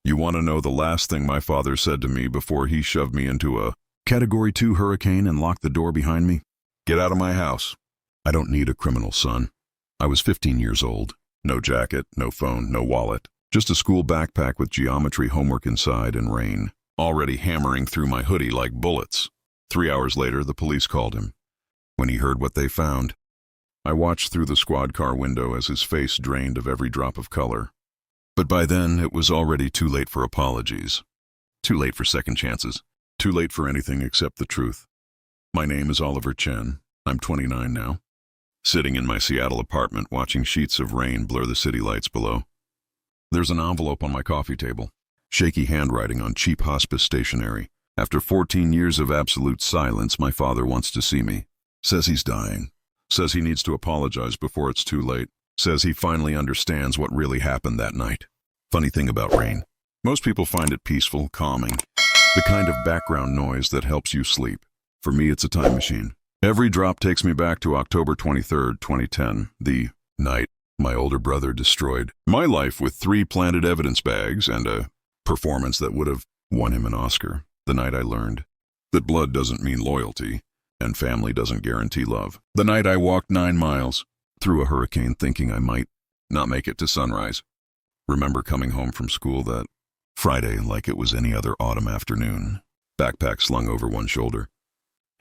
You want to know the last thing my father said to me before he shoved me into a Category 2 hurricane and locked the door behind me? Get out of my house. I don't need a criminal son. I was 15 years old. No jacket, no phone, no wallet. Just a school backpack with geometry homework inside and rain already hammering through my hoodie like bullets. 3 hours later, the police called him. When he heard what they found, I watched through the squad car window as his face drained of every drop of color. But by then, it was already too late for apologies. Too late for second chances. Too late for anything except the truth. My name is Oliver Chen. I'm 29 now. Sitting in my Seattle apartment watching sheets of rain blur the city lights below. There's an envelope on my coffee table. Shaky handwriting on cheap hospice stationery. After 14 years of absolute silence, my father wants to see me. Says he's dying. Says he needs to apologize before it's too late. Says he finally understands what really happened that night. Funny thing about rain. Most people find it peaceful, calming. The kind of background noise that helps you sleep. For me, it's a time machine. Every drop takes me back to October 23rd, 2010, the night my older brother destroyed my life with 3 planted evidence bags and a performance that would have won him an Oscar. The night I learned that blood doesn't mean loyalty and family doesn't guarantee love. The night I walked 9 miles through a hurricane thinking I might not make it to sunrise. Remember coming home from school that Friday like it was any other autumn afternoon. Backpack slung over one shoulder.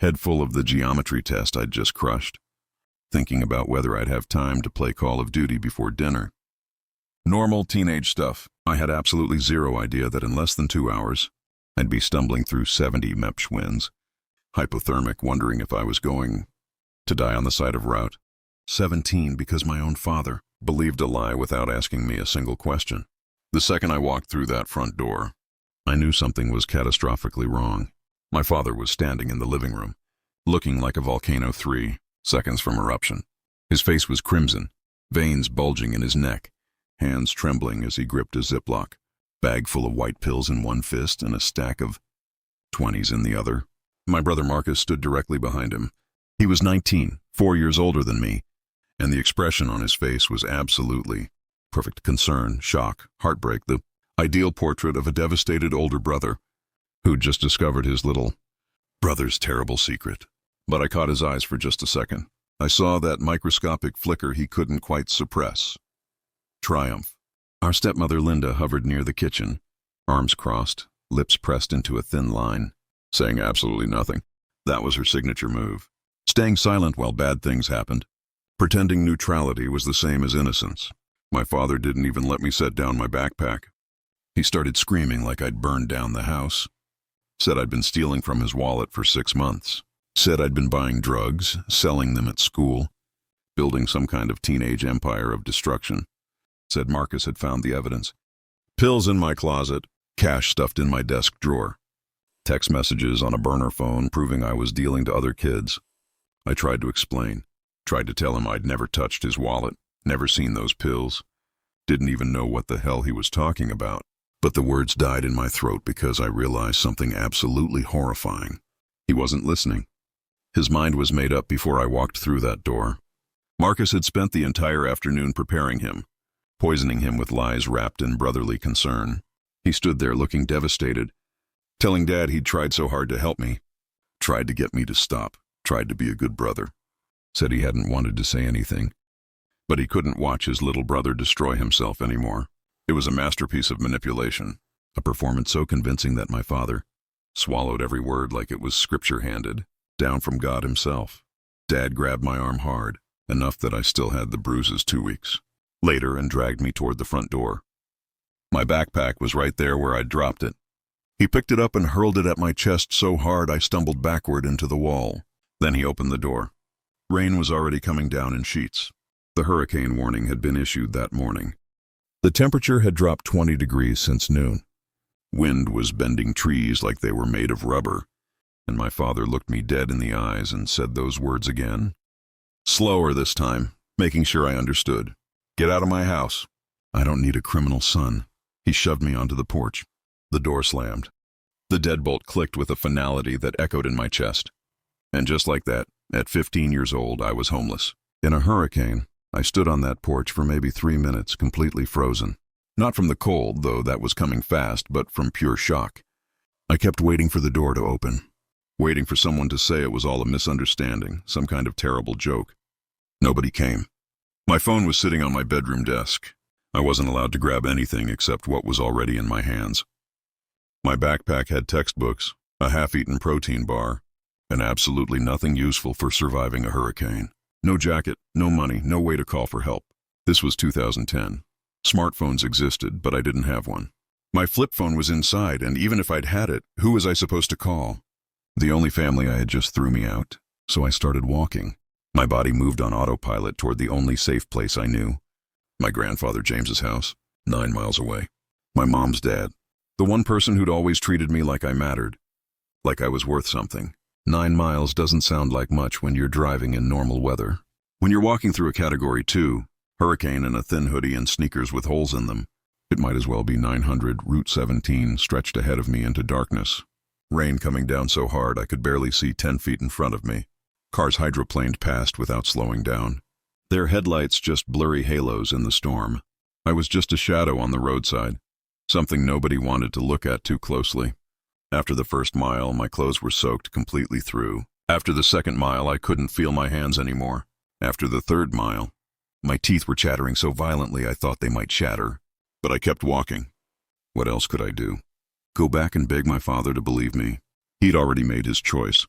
Head full of the geometry test I'd just crushed. Thinking about whether I'd have time to play Call of Duty before dinner. Normal teenage stuff. I had absolutely zero idea that in less than 2 hours, I'd be stumbling through 70 MEPS winds. Hypothermic, wondering if I was going to die on the side of route. 17 because my own father believed a lie without asking me a single question. The second I walked through that front door, I knew something was catastrophically wrong. My father was standing in the living room, looking like a volcano 3 seconds from eruption. His face was crimson, veins bulging in his neck, hands trembling as he gripped a Ziploc bag full of white pills in one fist and a stack of 20s in the other. My brother Marcus stood directly behind him. He was 19, 4 years older than me, and the expression on his face was absolutely perfect. Concern, shock, heartbreak, the ideal portrait of a devastated older brother who'd just discovered his little brother's terrible secret. But I caught his eyes for just a second. I saw that microscopic flicker he couldn't quite suppress. Triumph. Our stepmother Linda hovered near the kitchen, arms crossed, lips pressed into a thin line, saying absolutely nothing. That was her signature move. Staying silent while bad things happened. Pretending neutrality was the same as innocence. My father didn't even let me set down my backpack. He started screaming like I'd burned down the house. Said I'd been stealing from his wallet for 6 months. Said I'd been buying drugs, selling them at school, building some kind of teenage empire of destruction. Said Marcus had found the evidence. Pills in my closet, cash stuffed in my desk drawer. Text messages on a burner phone proving I was dealing to other kids. I tried to explain. Tried to tell him I'd never touched his wallet, never seen those pills. Didn't even know what the hell he was talking about. But the words died in my throat because I realized something absolutely horrifying. He wasn't listening. His mind was made up before I walked through that door. Marcus had spent the entire afternoon preparing him, poisoning him with lies wrapped in brotherly concern. He stood there looking devastated, telling Dad he'd tried so hard to help me, tried to get me to stop, tried to be a good brother. Said he hadn't wanted to say anything, but he couldn't watch his little brother destroy himself anymore. It was a masterpiece of manipulation, a performance so convincing that my father swallowed every word like it was scripture-handed, down from God himself. Dad grabbed my arm hard, enough that I still had the bruises 2 weeks later, and dragged me toward the front door. My backpack was right there where I'd dropped it. He picked it up and hurled it at my chest so hard I stumbled backward into the wall. Then he opened the door. Rain was already coming down in sheets. The hurricane warning had been issued that morning. The temperature had dropped 20 degrees since noon. Wind was bending trees like they were made of rubber, and my father looked me dead in the eyes and said those words again. Slower this time, making sure I understood. Get out of my house. I don't need a criminal son. He shoved me onto the porch. The door slammed. The deadbolt clicked with a finality that echoed in my chest. And just like that, at 15 years old, I was homeless. In a hurricane, I stood on that porch for maybe 3 minutes, completely frozen. Not from the cold, though that was coming fast, but from pure shock. I kept waiting for the door to open, waiting for someone to say it was all a misunderstanding, some kind of terrible joke. Nobody came. My phone was sitting on my bedroom desk. I wasn't allowed to grab anything except what was already in my hands. My backpack had textbooks, a half-eaten protein bar, and absolutely nothing useful for surviving a hurricane. No jacket, no money, no way to call for help. This was 2010. Smartphones existed, but I didn't have one. My flip phone was inside, and even if I'd had it, who was I supposed to call? The only family I had just threw me out, so I started walking. My body moved on autopilot toward the only safe place I knew. My grandfather James's house, 9 miles away. My mom's dad, the one person who'd always treated me like I mattered, like I was worth something. 9 miles doesn't sound like much when you're driving in normal weather. When you're walking through a Category 2, hurricane in a thin hoodie and sneakers with holes in them, it might as well be 900 Route 17 stretched ahead of me into darkness. Rain coming down so hard I could barely see 10 feet in front of me. Cars hydroplaned past without slowing down. Their headlights just blurry halos in the storm. I was just a shadow on the roadside, something nobody wanted to look at too closely. After the first mile, my clothes were soaked completely through. After the second mile, I couldn't feel my hands anymore. After the third mile, my teeth were chattering so violently I thought they might shatter. But I kept walking. What else could I do? Go back and beg my father to believe me? He'd already made his choice.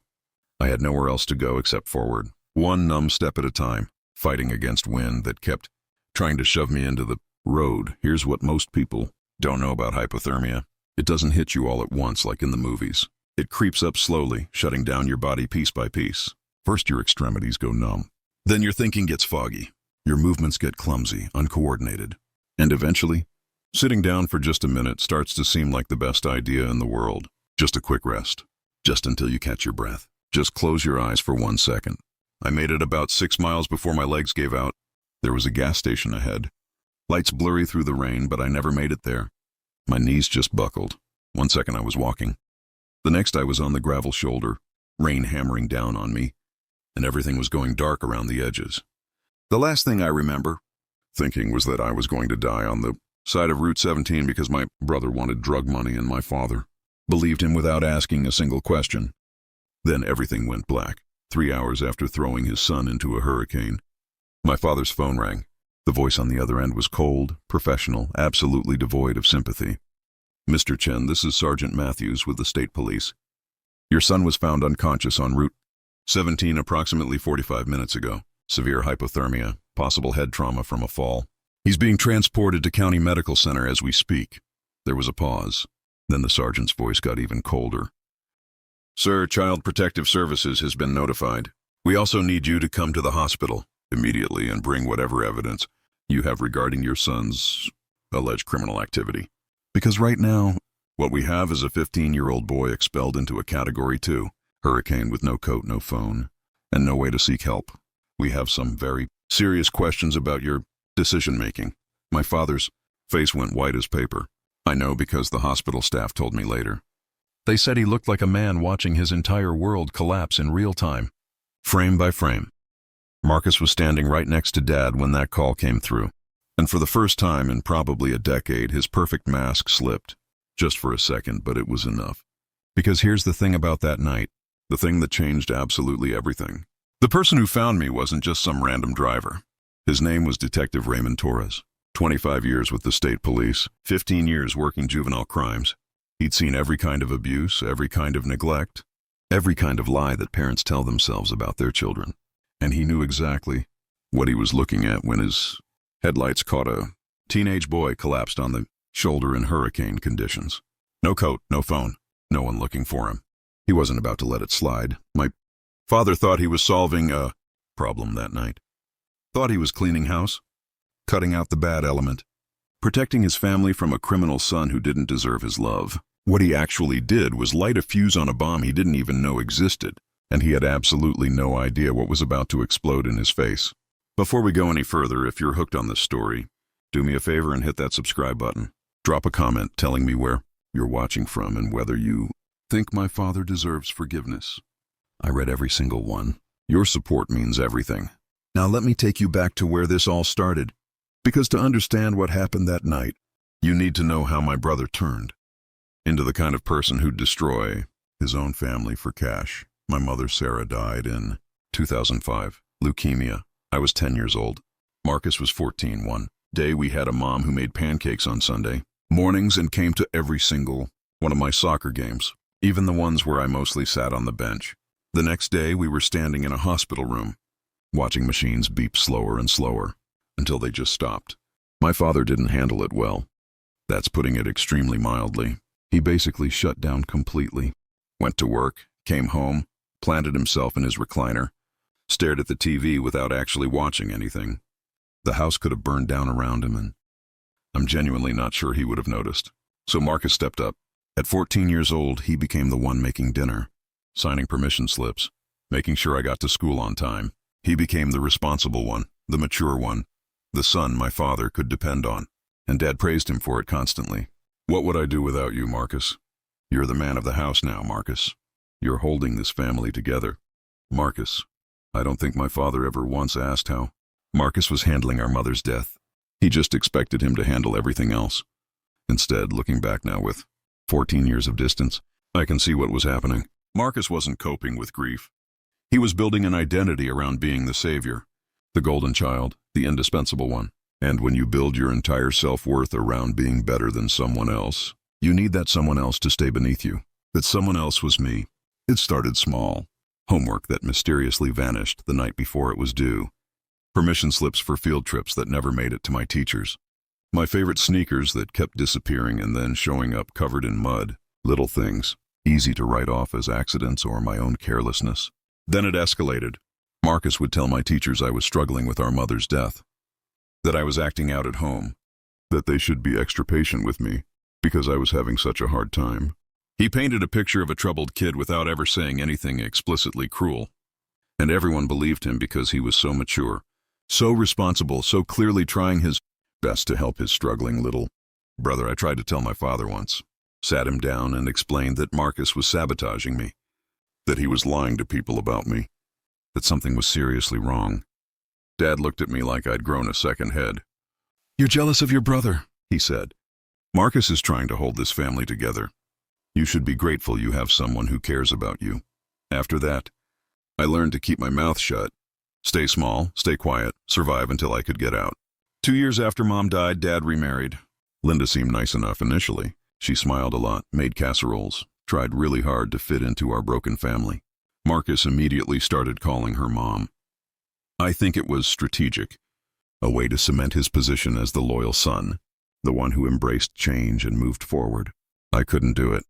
I had nowhere else to go except forward, one numb step at a time, fighting against wind that kept trying to shove me into the road. Here's what most people don't know about hypothermia. It doesn't hit you all at once like in the movies. It creeps up slowly, shutting down your body piece by piece. First your extremities go numb. Then your thinking gets foggy. Your movements get clumsy, uncoordinated. And eventually, sitting down for just a minute starts to seem like the best idea in the world. Just a quick rest. Just until you catch your breath. Just close your eyes for 1 second. I made it about 6 miles before my legs gave out. There was a gas station ahead. Lights blurry through the rain, but I never made it there. My knees just buckled. 1 second I was walking. The next I was on the gravel shoulder, rain hammering down on me, and everything was going dark around the edges. The last thing I remember thinking was that I was going to die on the side of Route 17 because my brother wanted drug money and my father believed him without asking a single question. Then everything went black. 3 hours after throwing his son into a hurricane, my father's phone rang. The voice on the other end was cold, professional, absolutely devoid of sympathy. Mr. Chen, this is Sergeant Matthews with the State Police. Your son was found unconscious on Route 17 approximately 45 minutes ago. Severe hypothermia, possible head trauma from a fall. He's being transported to County Medical Center as we speak. There was a pause. Then the sergeant's voice got even colder. Sir, Child Protective Services has been notified. We also need you to come to the hospital immediately and bring whatever evidence you have regarding your son's alleged criminal activity. Because right now, what we have is a 15-year-old boy expelled into a Category 2, hurricane with no coat, no phone, and no way to seek help. We have some very serious questions about your decision-making. My father's face went white as paper. I know because the hospital staff told me later. They said he looked like a man watching his entire world collapse in real time, frame by frame. Marcus was standing right next to Dad when that call came through. And for the first time in probably a decade, his perfect mask slipped. Just for a second, but it was enough. Because here's the thing about that night, the thing that changed absolutely everything. The person who found me wasn't just some random driver. His name was Detective Raymond Torres. 25 years with the state police, 15 years working juvenile crimes. He'd seen every kind of abuse, every kind of neglect, every kind of lie that parents tell themselves about their children. And he knew exactly what he was looking at when his headlights caught a teenage boy collapsed on the shoulder in hurricane conditions. No coat, no phone, no one looking for him. He wasn't about to let it slide. My father thought he was solving a problem that night. Thought he was cleaning house, cutting out the bad element, protecting his family from a criminal son who didn't deserve his love. What he actually did was light a fuse on a bomb he didn't even know existed, and he had absolutely no idea what was about to explode in his face. Before we go any further, if you're hooked on this story, do me a favor and hit that subscribe button. Drop a comment telling me where you're watching from and whether you think my father deserves forgiveness. I read every single one. Your support means everything. Now let me take you back to where this all started. Because to understand what happened that night, You need to know how my brother turned into the kind of person who'd destroy his own family for cash. My mother, Sarah, died in 2005, leukemia. I was 10 years old. Marcus was 14. One day we had a mom who made pancakes on Sunday mornings and came to every single one of my soccer games, even the ones where I mostly sat on the bench. The next day we were standing in a hospital room, watching machines beep slower and slower until they just stopped. My father didn't handle it well. That's putting it extremely mildly. He basically shut down completely. Went to work, came home, planted himself in his recliner, stared at the TV without actually watching anything. The house could have burned down around him, and I'm genuinely not sure he would have noticed. So Marcus stepped up. At 14 years old, he became the one making dinner, signing permission slips, making sure I got to school on time. He became the responsible one, the mature one, the son my father could depend on, and Dad praised him for it constantly. What would I do without you, Marcus? You're the man of the house now, Marcus. You're holding this family together. Marcus, I don't think my father ever once asked how Marcus was handling our mother's death. He just expected him to handle everything else. Instead, looking back now with 14 years of distance, I can see what was happening. Marcus wasn't coping with grief. He was building an identity around being the savior, the golden child, the indispensable one. And when you build your entire self-worth around being better than someone else, you need that someone else to stay beneath you. That someone else was me. It started small. Homework that mysteriously vanished the night before it was due. Permission slips for field trips that never made it to my teachers. My favorite sneakers that kept disappearing and then showing up covered in mud. Little things, easy to write off as accidents or my own carelessness. Then it escalated. Marcus would tell my teachers I was struggling with our mother's death, that I was acting out at home, that they should be extra patient with me because I was having such a hard time. He painted a picture of a troubled kid without ever saying anything explicitly cruel. And everyone believed him because he was so mature, so responsible, so clearly trying his best to help his struggling little brother. I tried to tell my father once, sat him down and explained that Marcus was sabotaging me, that he was lying to people about me, that something was seriously wrong. Dad looked at me like I'd grown a second head. You're jealous of your brother, he said. Marcus is trying to hold this family together. You should be grateful you have someone who cares about you. After that, I learned to keep my mouth shut, stay small, stay quiet, survive until I could get out. 2 years after Mom died, Dad remarried. Linda seemed nice enough initially. She smiled a lot, made casseroles, tried really hard to fit into our broken family. Marcus immediately started calling her Mom. I think it was strategic, a way to cement his position as the loyal son, the one who embraced change and moved forward. I couldn't do it.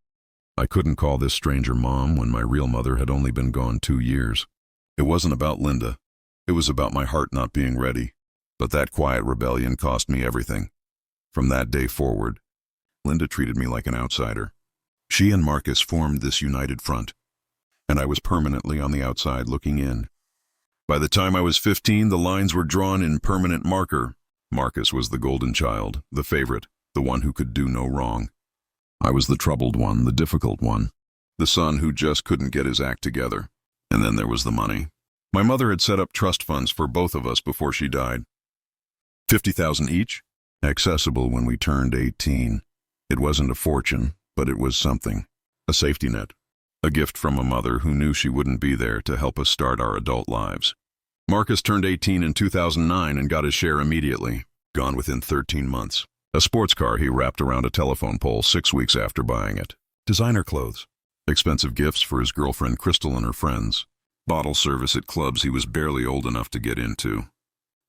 I couldn't call this stranger Mom when my real mother had only been gone 2 years. It wasn't about Linda. It was about my heart not being ready. But that quiet rebellion cost me everything. From that day forward, Linda treated me like an outsider. She and Marcus formed this united front, and I was permanently on the outside looking in. By the time I was 15, the lines were drawn in permanent marker. Marcus was the golden child, the favorite, the one who could do no wrong. I was the troubled one, the difficult one, the son who just couldn't get his act together. And then there was the money. My mother had set up trust funds for both of us before she died. $50,000 each, accessible when we turned 18. It wasn't a fortune, but it was something. A safety net. A gift from a mother who knew she wouldn't be there to help us start our adult lives. Marcus turned 18 in 2009 and got his share immediately, gone within 13 months. A sports car he wrapped around a telephone pole 6 weeks after buying it. Designer clothes. Expensive gifts for his girlfriend Crystal and her friends. Bottle service at clubs he was barely old enough to get into.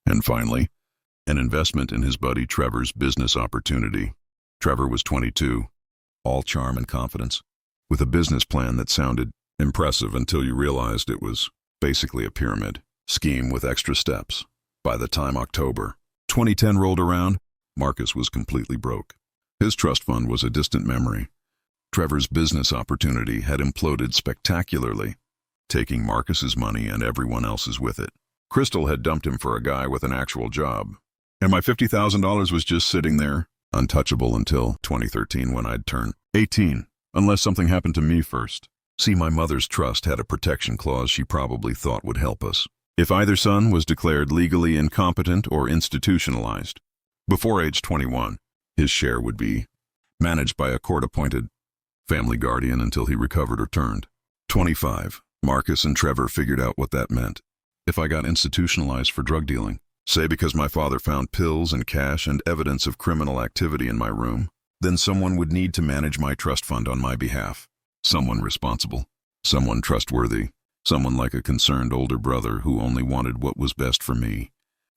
And finally, an investment in his buddy Trevor's business opportunity. Trevor was 22, all charm and confidence, with a business plan that sounded impressive until you realized it was basically a pyramid scheme with extra steps. By the time October 2010 rolled around, Marcus was completely broke. His trust fund was a distant memory. Trevor's business opportunity had imploded spectacularly, taking Marcus's money and everyone else's with it. Crystal had dumped him for a guy with an actual job, and my $50,000 was just sitting there, untouchable until 2013 when I'd turn 18, unless something happened to me first. See, my mother's trust had a protection clause she probably thought would help us. If either son was declared legally incompetent or institutionalized before age 21, His share would be managed by a court-appointed family guardian until he recovered or turned 25. Marcus and Trevor figured out what that meant. If I got institutionalized for drug dealing, say because my father found pills and cash and evidence of criminal activity in my room, then someone would need to manage my trust fund on my behalf. Someone responsible, someone trustworthy, someone like a concerned older brother who only wanted what was best for me.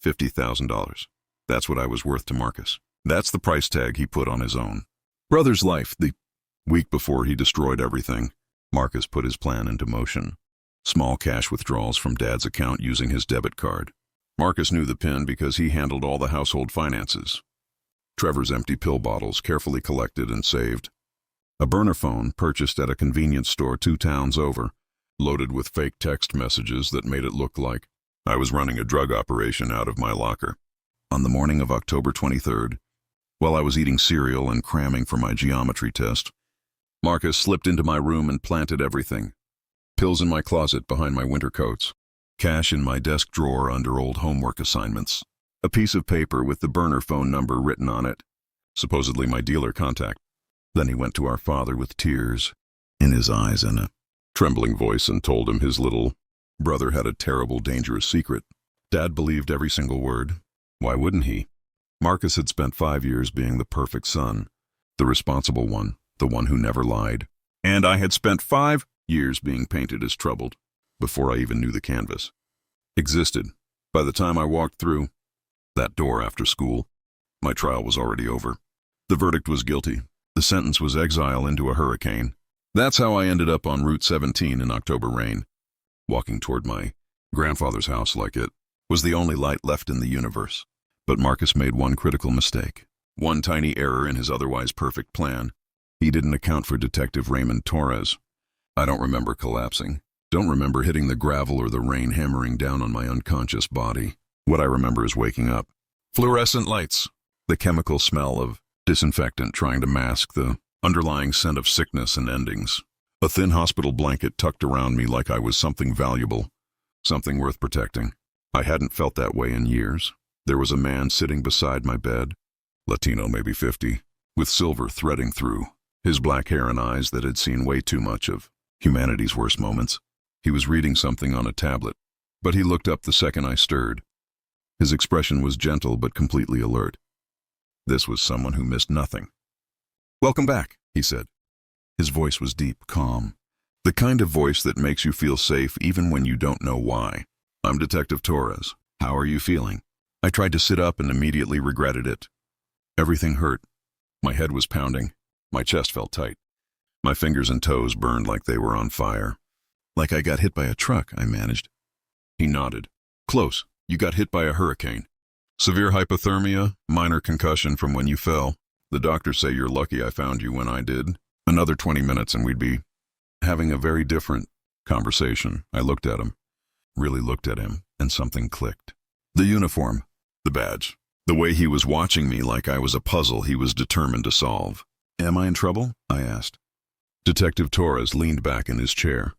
$50,000. That's what I was worth to Marcus. That's the price tag he put on his own brother's life. The week before he destroyed everything, Marcus put his plan into motion. Small cash withdrawals from Dad's account using his debit card. Marcus knew the PIN because he handled all the household finances. Trevor's empty pill bottles carefully collected and saved. A burner phone purchased at a convenience store 2 towns over, loaded with fake text messages that made it look like I was running a drug operation out of my locker. On the morning of October 23rd, while I was eating cereal and cramming for my geometry test, Marcus slipped into my room and planted everything. Pills in my closet behind my winter coats, cash in my desk drawer under old homework assignments, a piece of paper with the burner phone number written on it, supposedly my dealer contact. Then he went to our father with tears in his eyes and a trembling voice and told him his little brother had a terrible, dangerous secret. Dad believed every single word. Why wouldn't he? Marcus had spent 5 years being the perfect son, the responsible one, the one who never lied. And I had spent 5 years being painted as troubled before I even knew the canvas existed. By the time I walked through that door after school, my trial was already over. The verdict was guilty. The sentence was exile into a hurricane. That's how I ended up on Route 17 in October rain, walking toward my grandfather's house like it was the only light left in the universe. But Marcus made one critical mistake, one tiny error in his otherwise perfect plan. He didn't account for Detective Raymond Torres. I don't remember collapsing. Don't remember hitting the gravel or the rain hammering down on my unconscious body. What I remember is waking up. Fluorescent lights, the chemical smell of disinfectant trying to mask the underlying scent of sickness and endings. A thin hospital blanket tucked around me like I was something valuable, something worth protecting. I hadn't felt that way in years. There was a man sitting beside my bed, Latino, maybe 50, with silver threading through his black hair and eyes that had seen way too much of humanity's worst moments. He was reading something on a tablet, but he looked up the second I stirred. His expression was gentle but completely alert. This was someone who missed nothing. "Welcome back," he said. His voice was deep, calm, the kind of voice that makes you feel safe even when you don't know why. "I'm Detective Torres. How are you feeling?" I tried to sit up and immediately regretted it. Everything hurt. My head was pounding. My chest felt tight. My fingers and toes burned like they were on fire. "Like I got hit by a truck," I managed. He nodded. "Close. You got hit by a hurricane. Severe hypothermia, minor concussion from when you fell. The doctors say you're lucky I found you when I did. Another 20 minutes and we'd be having a very different conversation." I looked at him, really looked at him, and something clicked. The uniform, the badge, the way he was watching me like I was a puzzle he was determined to solve. "Am I in trouble?" I asked. Detective Torres leaned back in his chair.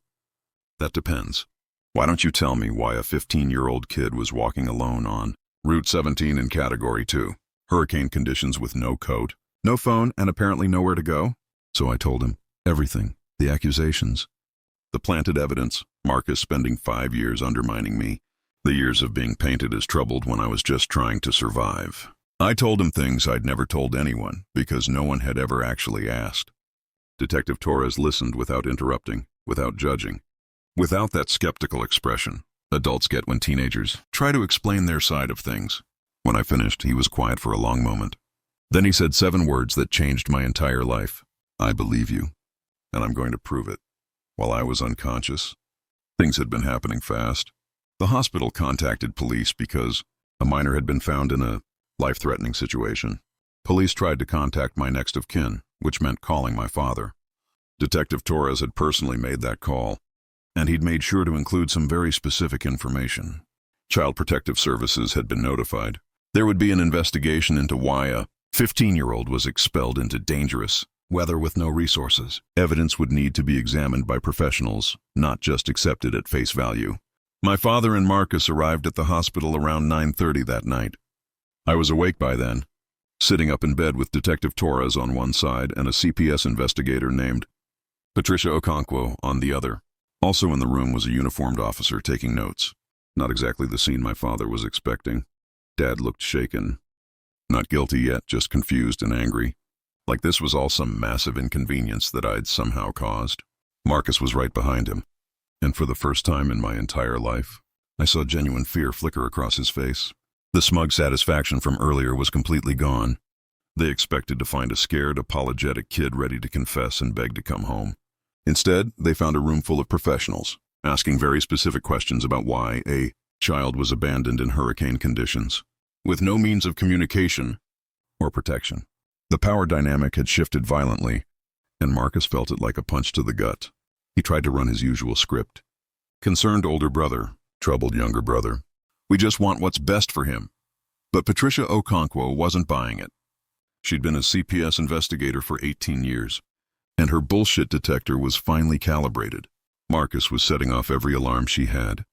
"That depends. Why don't you tell me why a 15-year-old kid was walking alone on Route 17 in Category 2, hurricane conditions with no coat, no phone, and apparently nowhere to go?" So I told him everything, the accusations, the planted evidence, Marcus spending 5 years undermining me, the years of being painted as troubled when I was just trying to survive. I told him things I'd never told anyone because no one had ever actually asked. Detective Torres listened without interrupting, without judging, without that skeptical expression adults get when teenagers try to explain their side of things. When I finished, he was quiet for a long moment. Then he said 7 words that changed my entire life. "I believe you, and I'm going to prove it." While I was unconscious, things had been happening fast. The hospital contacted police because a minor had been found in a life-threatening situation. Police tried to contact my next of kin, which meant calling my father. Detective Torres had personally made that call, and he'd made sure to include some very specific information. Child Protective Services had been notified. There would be an investigation into why a 15-year-old was expelled into dangerous weather with no resources. Evidence would need to be examined by professionals, not just accepted at face value. My father and Marcus arrived at the hospital around 9:30 that night. I was awake by then, sitting up in bed with Detective Torres on one side and a CPS investigator named Patricia Okonkwo on the other. Also in the room was a uniformed officer taking notes. Not exactly the scene my father was expecting. Dad looked shaken. Not guilty yet, just confused and angry. Like this was all some massive inconvenience that I'd somehow caused. Marcus was right behind him. And for the first time in my entire life, I saw genuine fear flicker across his face. The smug satisfaction from earlier was completely gone. They expected to find a scared, apologetic kid ready to confess and beg to come home. Instead, they found a room full of professionals, asking very specific questions about why a child was abandoned in hurricane conditions, with no means of communication or protection. The power dynamic had shifted violently, and Marcus felt it like a punch to the gut. He tried to run his usual script. Concerned older brother, troubled younger brother. We just want what's best for him. But Patricia Okonkwo wasn't buying it. She'd been a CPS investigator for 18 years, and her bullshit detector was finely calibrated. Marcus was setting off every alarm she had.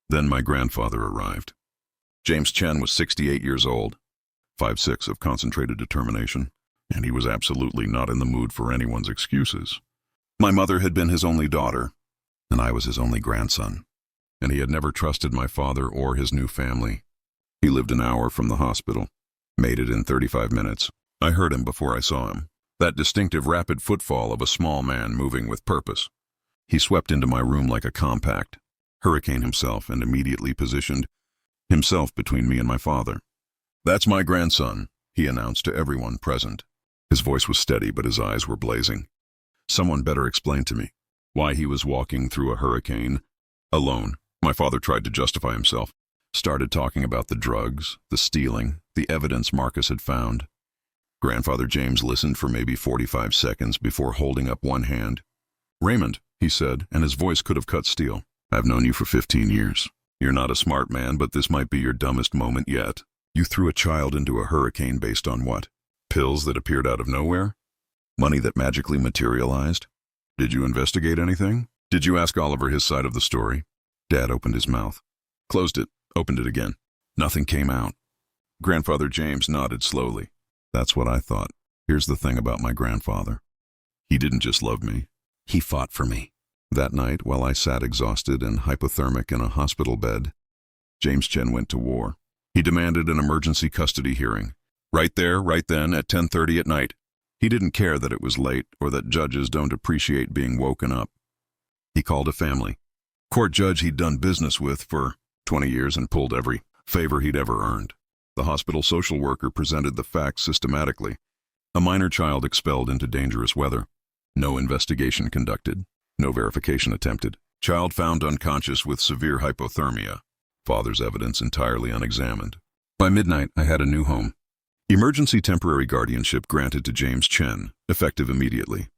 Then my grandfather arrived. James Chen was 68 years old, 5'6" of concentrated determination, and he was absolutely not in the mood for anyone's excuses. My mother had been his only daughter, and I was his only grandson, and he had never trusted my father or his new family. He lived an hour from the hospital, made it in 35 minutes. I heard him before I saw him, that distinctive rapid footfall of a small man moving with purpose. He swept into my room like a compact hurricane himself and immediately positioned himself between me and my father. "That's my grandson," he announced to everyone present. His voice was steady, but his eyes were blazing. Someone better explain to me why he was walking through a hurricane alone. My father tried to justify himself, started talking about the drugs, the stealing, the evidence Marcus had found. Grandfather James listened for maybe 45 seconds before holding up one hand. "Raymond," he said, and his voice could have cut steel. "I've known you for 15 years. You're not a smart man, but this might be your dumbest moment yet. You threw a child into a hurricane based on what? Pills that appeared out of nowhere? Money that magically materialized? Did you investigate anything? Did you ask Oliver his side of the story?" Dad opened his mouth, closed it, opened it again. Nothing came out. Grandfather James nodded slowly. "That's what I thought. Here's the thing about my grandfather. He didn't just love me. He fought for me." That night, while I sat exhausted and hypothermic in a hospital bed, James Chen went to war. He demanded an emergency custody hearing. Right there, right then, at 10:30 at night. He didn't care that it was late or that judges don't appreciate being woken up. He called a family. Court judge he'd done business with for 20 years and pulled every favor he'd ever earned. The hospital social worker presented the facts systematically. A minor child expelled into dangerous weather. No investigation conducted. No verification attempted. Child found unconscious with severe hypothermia. Father's evidence entirely unexamined. By midnight, I had a new home. Emergency temporary guardianship granted to James Chen, effective immediately.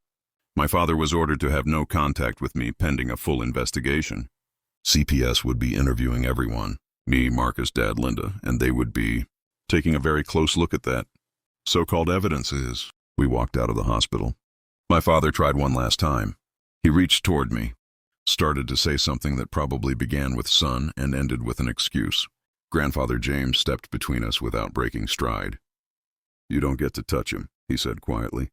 My father was ordered to have no contact with me pending a full investigation. CPS would be interviewing everyone, me, Marcus, Dad, Linda, and they would be taking a very close look at that. So-called evidence is. We walked out of the hospital. My father tried one last time. He reached toward me, started to say something that probably began with son and ended with an excuse. Grandfather James stepped between us without breaking stride. "You don't get to touch him," he said quietly.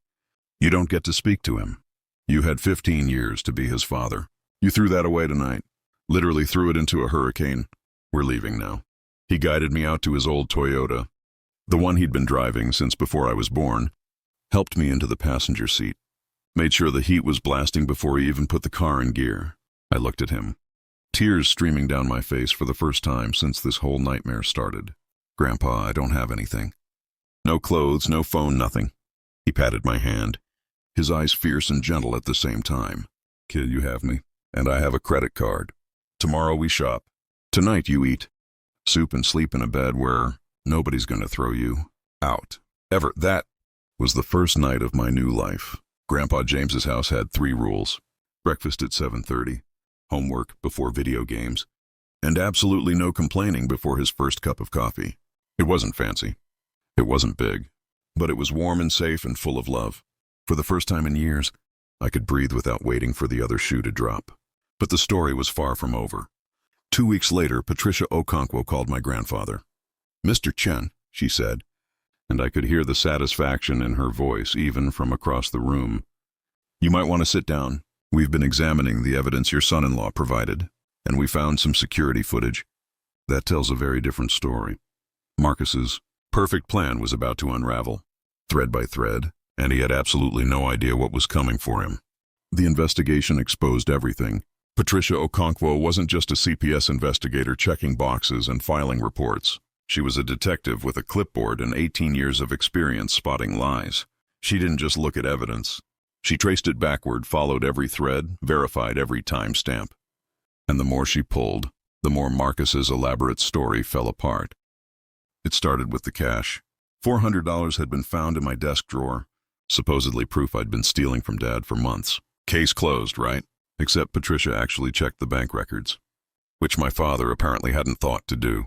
"You don't get to speak to him. You had 15 years to be his father. You threw that away tonight. Literally threw it into a hurricane. We're leaving now." He guided me out to his old Toyota, the one he'd been driving since before I was born, helped me into the passenger seat, made sure the heat was blasting before he even put the car in gear. I looked at him, tears streaming down my face for the first time since this whole nightmare started. "Grandpa, I don't have anything. No clothes, no phone, nothing." He patted my hand, his eyes fierce and gentle at the same time. "Kid, you have me, and I have a credit card. Tomorrow we shop. Tonight you eat soup and sleep in a bed where nobody's gonna throw you out. Ever." That was the first night of my new life. Grandpa James's house had 3 rules. Breakfast at 7:30, homework before video games, and absolutely no complaining before his first cup of coffee. It wasn't fancy. It wasn't big, but it was warm and safe and full of love. For the first time in years, I could breathe without waiting for the other shoe to drop. But the story was far from over. 2 weeks later, Patricia Okonkwo called my grandfather. "Mr. Chen," she said, and I could hear the satisfaction in her voice even from across the room. "You might want to sit down. We've been examining the evidence your son-in-law provided, and we found some security footage. That tells a very different story." Marcus's perfect plan was about to unravel, thread by thread, and he had absolutely no idea what was coming for him. The investigation exposed everything. Patricia Okonkwo wasn't just a CPS investigator checking boxes and filing reports. She was a detective with a clipboard and 18 years of experience spotting lies. She didn't just look at evidence. She traced it backward, followed every thread, verified every timestamp. And the more she pulled, the more Marcus's elaborate story fell apart. It started with the cash. $400 had been found in my desk drawer, supposedly proof I'd been stealing from Dad for months. Case closed, right? Except Patricia actually checked the bank records, which my father apparently hadn't thought to do.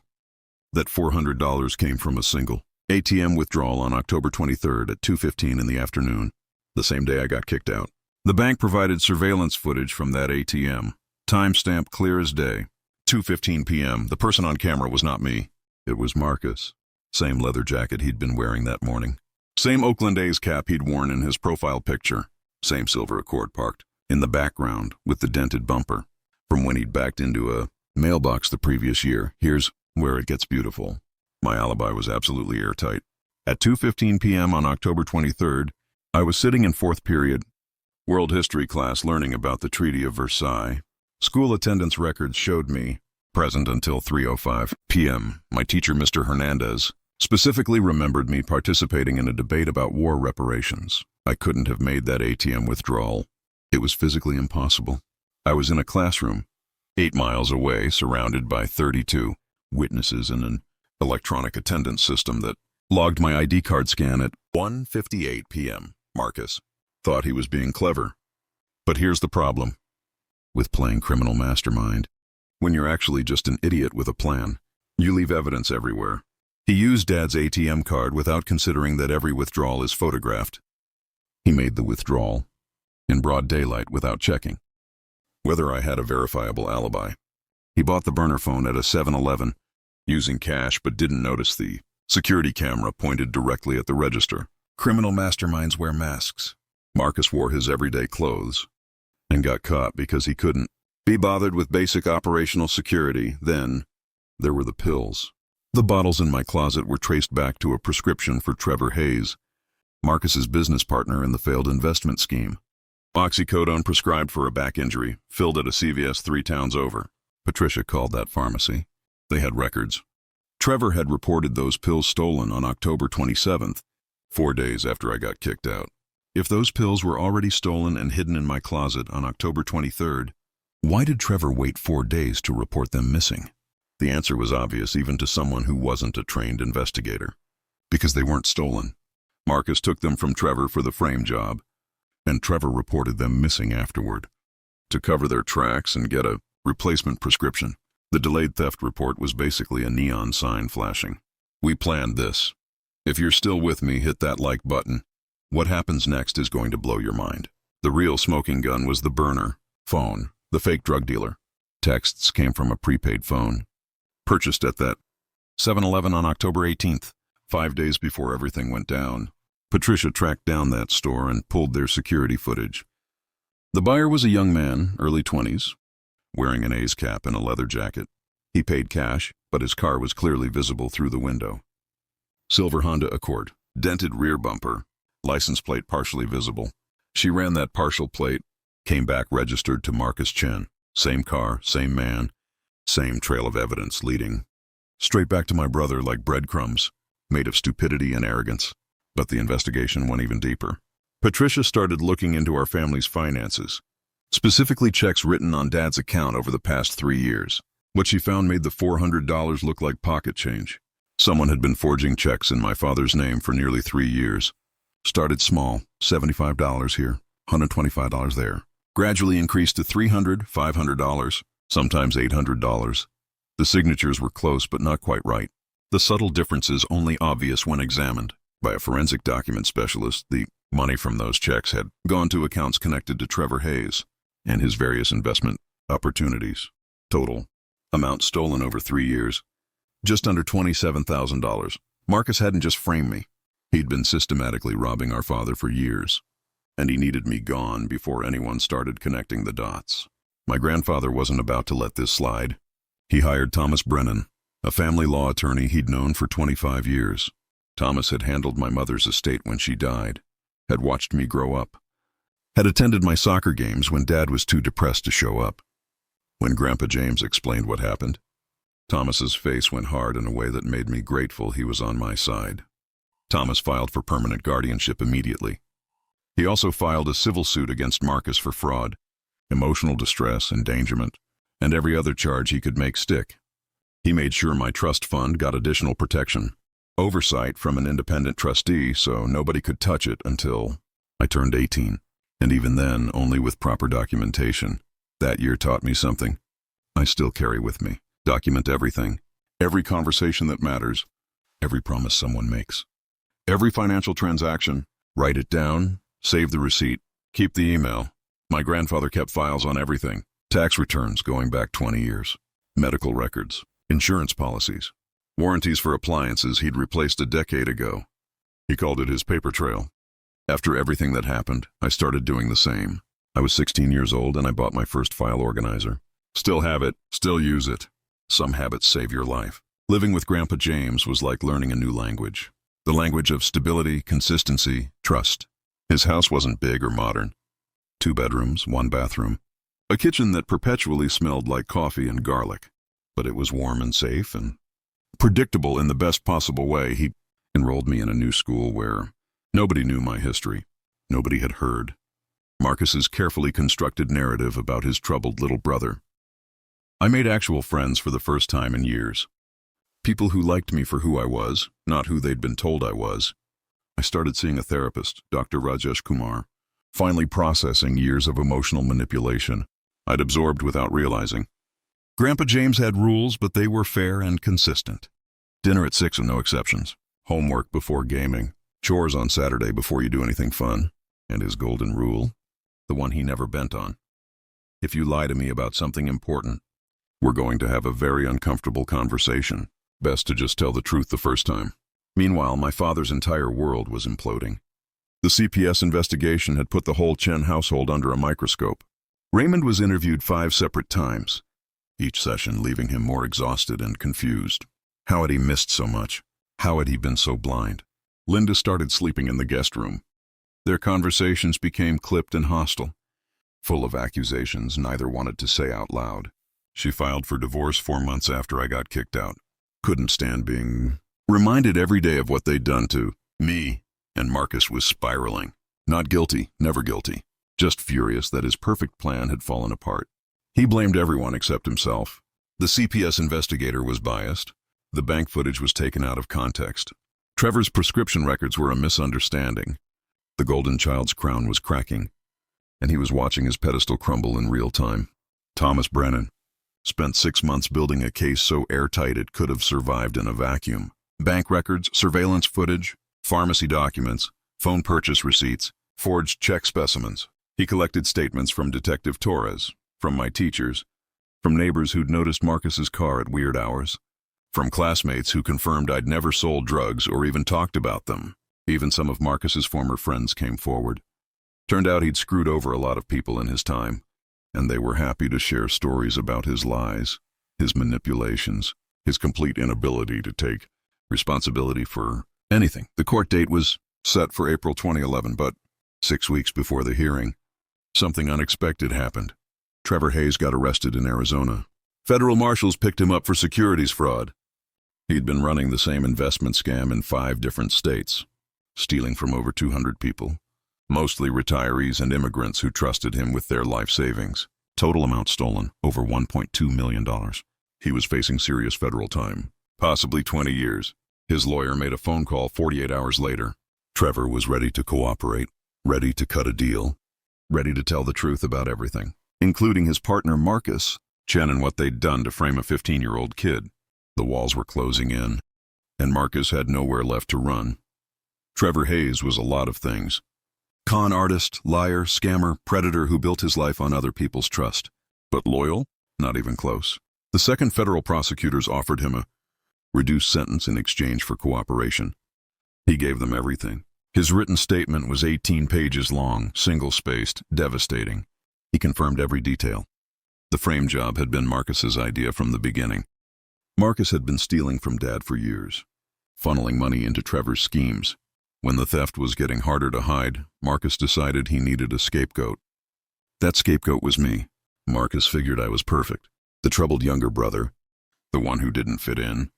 That $400 came from a single ATM withdrawal on October 23rd at 2:15 in the afternoon, the same day I got kicked out. The bank provided surveillance footage from that ATM, timestamp clear as day. 2:15 p.m. The person on camera was not me. It was Marcus. Same leather jacket he'd been wearing that morning. Same Oakland A's cap he'd worn in his profile picture. Same silver Accord parked in the background with the dented bumper from when he'd backed into a mailbox the previous year. Here's where it gets beautiful. My alibi was absolutely airtight. At 2:15 p.m. on October 23rd, I was sitting in fourth period, world history class, learning about the Treaty of Versailles. School attendance records showed me present until 3:05 p.m. My teacher, Mr. Hernandez, specifically remembered me participating in a debate about war reparations. I couldn't have made that ATM withdrawal. It was physically impossible. I was in a classroom, 8 miles away, surrounded by 32 witnesses and an electronic attendance system that logged my ID card scan at 1:58 p.m. Marcus thought he was being clever. But here's the problem with playing criminal mastermind. When you're actually just an idiot with a plan, you leave evidence everywhere. He used Dad's ATM card without considering that every withdrawal is photographed. He made the withdrawal in broad daylight without checking whether I had a verifiable alibi. He bought the burner phone at a 7-Eleven using cash but didn't notice the security camera pointed directly at the register. Criminal masterminds wear masks. Marcus wore his everyday clothes and got caught because he couldn't be bothered with basic operational security. Then there were the pills. The bottles in my closet were traced back to a prescription for Trevor Hayes, Marcus's business partner in the failed investment scheme. Oxycodone prescribed for a back injury, filled at a CVS 3 towns over. Patricia called that pharmacy. They had records. Trevor had reported those pills stolen on October 27th, 4 days after I got kicked out. If those pills were already stolen and hidden in my closet on October 23rd, why did Trevor wait 4 days to report them missing? The answer was obvious even to someone who wasn't a trained investigator. Because they weren't stolen. Marcus took them from Trevor for the frame job, and Trevor reported them missing afterward. To cover their tracks and get a replacement prescription, the delayed theft report was basically a neon sign flashing. We planned this. If you're still with me, hit that like button. What happens next is going to blow your mind. The real smoking gun was the burner phone, the fake drug dealer. Texts came from a prepaid phone, purchased at that 7-Eleven on October 18th, 5 days before everything went down. Patricia tracked down that store and pulled their security footage. The buyer was a young man, early 20s, wearing an A's cap and a leather jacket. He paid cash, but his car was clearly visible through the window. Silver Honda Accord, dented rear bumper, license plate partially visible. She ran that partial plate, came back registered to Marcus Chen. Same car, same man, same trail of evidence leading straight back to my brother like breadcrumbs, made of stupidity and arrogance. But the investigation went even deeper. Patricia started looking into our family's finances, specifically checks written on Dad's account over the past 3 years. What she found made the $400 look like pocket change. Someone had been forging checks in my father's name for nearly 3 years. Started small, $75 here, $125 there. Gradually increased to $300, $500, sometimes $800. The signatures were close but not quite right. The subtle differences only obvious when examined by a forensic document specialist. The money from those checks had gone to accounts connected to Trevor Hayes and his various investment opportunities. Total amount stolen over 3 years, just under $27,000. Marcus hadn't just framed me. He'd been systematically robbing our father for years, and he needed me gone before anyone started connecting the dots. My grandfather wasn't about to let this slide. He hired Thomas Brennan, a family law attorney he'd known for 25 years. Thomas had handled my mother's estate when she died, had watched me grow up, had attended my soccer games when Dad was too depressed to show up. When Grandpa James explained what happened, Thomas's face went hard in a way that made me grateful he was on my side. Thomas filed for permanent guardianship immediately. He also filed a civil suit against Marcus for fraud, emotional distress, endangerment, and every other charge he could make stick. He made sure my trust fund got additional protection, oversight from an independent trustee so nobody could touch it until I turned 18, and even then only with proper documentation. That year taught me something I still carry with me. Document everything, every conversation that matters, every promise someone makes, every financial transaction. Write it down, save the receipt, keep the email. My grandfather kept files on everything. Tax returns going back 20 years, medical records, insurance policies, warranties for appliances he'd replaced a decade ago. He called it his paper trail. After everything that happened, I started doing the same. I was 16 years old and I bought my first file organizer. Still have it, still use it. Some habits save your life. Living with Grandpa James was like learning a new language. The language of stability, consistency, trust. His house wasn't big or modern. 2 bedrooms, 1 bathroom. A kitchen that perpetually smelled like coffee and garlic. But it was warm and safe and predictable in the best possible way. He enrolled me in a new school where nobody knew my history. Nobody had heard Marcus's carefully constructed narrative about his troubled little brother. I made actual friends for the first time in years. People who liked me for who I was, not who they'd been told I was. I started seeing a therapist, Dr. Rajesh Kumar, finally processing years of emotional manipulation I'd absorbed without realizing. Grandpa James had rules, but they were fair and consistent. Dinner at 6 and no exceptions. Homework before gaming. Chores on Saturday before you do anything fun. And his golden rule, the one he never bent on. If you lie to me about something important, we're going to have a very uncomfortable conversation. Best to just tell the truth the first time. Meanwhile, my father's entire world was imploding. The CPS investigation had put the whole Chen household under a microscope. Raymond was interviewed 5 separate times, each session leaving him more exhausted and confused. How had he missed so much? How had he been so blind? Linda started sleeping in the guest room. Their conversations became clipped and hostile, full of accusations neither wanted to say out loud. She filed for divorce 4 months after I got kicked out. Couldn't stand being reminded every day of what they'd done to me, and Marcus was spiraling. Not guilty, never guilty, just furious that his perfect plan had fallen apart. He blamed everyone except himself. The CPS investigator was biased. The bank footage was taken out of context. Trevor's prescription records were a misunderstanding. The golden child's crown was cracking, and he was watching his pedestal crumble in real time. Thomas Brennan spent 6 months building a case so airtight it could have survived in a vacuum. Bank records, surveillance footage, pharmacy documents, phone purchase receipts, forged check specimens. He collected statements from Detective Torres, from my teachers, from neighbors who'd noticed Marcus's car at weird hours, from classmates who confirmed I'd never sold drugs or even talked about them. Even some of Marcus's former friends came forward. Turned out he'd screwed over a lot of people in his time, and they were happy to share stories about his lies, his manipulations, his complete inability to take responsibility for anything. The court date was set for April 2011, but 6 weeks before the hearing, something unexpected happened. Trevor Hayes got arrested in Arizona. Federal marshals picked him up for securities fraud. He'd been running the same investment scam in 5 different states, stealing from over 200 people, mostly retirees and immigrants who trusted him with their life savings. Total amount stolen, over $1.2 million. He was facing serious federal time, possibly 20 years. His lawyer made a phone call 48 hours later. Trevor was ready to cooperate, ready to cut a deal, ready to tell the truth about everything, including his partner Marcus, Chen, and what they'd done to frame a 15-year-old kid. The walls were closing in, and Marcus had nowhere left to run. Trevor Hayes was a lot of things. Con artist, liar, scammer, predator who built his life on other people's trust. But loyal? Not even close. The second federal prosecutors offered him a reduced sentence in exchange for cooperation. He gave them everything. His written statement was 18 pages long, single-spaced, devastating. He confirmed every detail. The frame job had been Marcus's idea from the beginning. Marcus had been stealing from Dad for years, funneling money into Trevor's schemes. When the theft was getting harder to hide, Marcus decided he needed a scapegoat. That scapegoat was me. Marcus figured I was perfect. The troubled younger brother, the one who didn't fit in,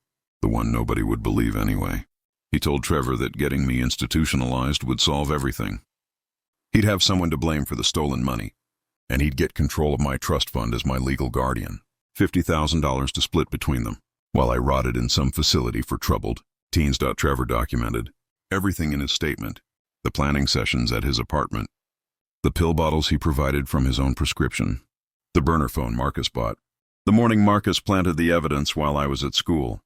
the one nobody would believe anyway. He told Trevor that getting me institutionalized would solve everything. He'd have someone to blame for the stolen money, and he'd get control of my trust fund as my legal guardian. $50,000 to split between them, while I rotted in some facility for troubled teens. Trevor documented everything in his statement, the planning sessions at his apartment, the pill bottles he provided from his own prescription, the burner phone Marcus bought, the morning Marcus planted the evidence while I was at school.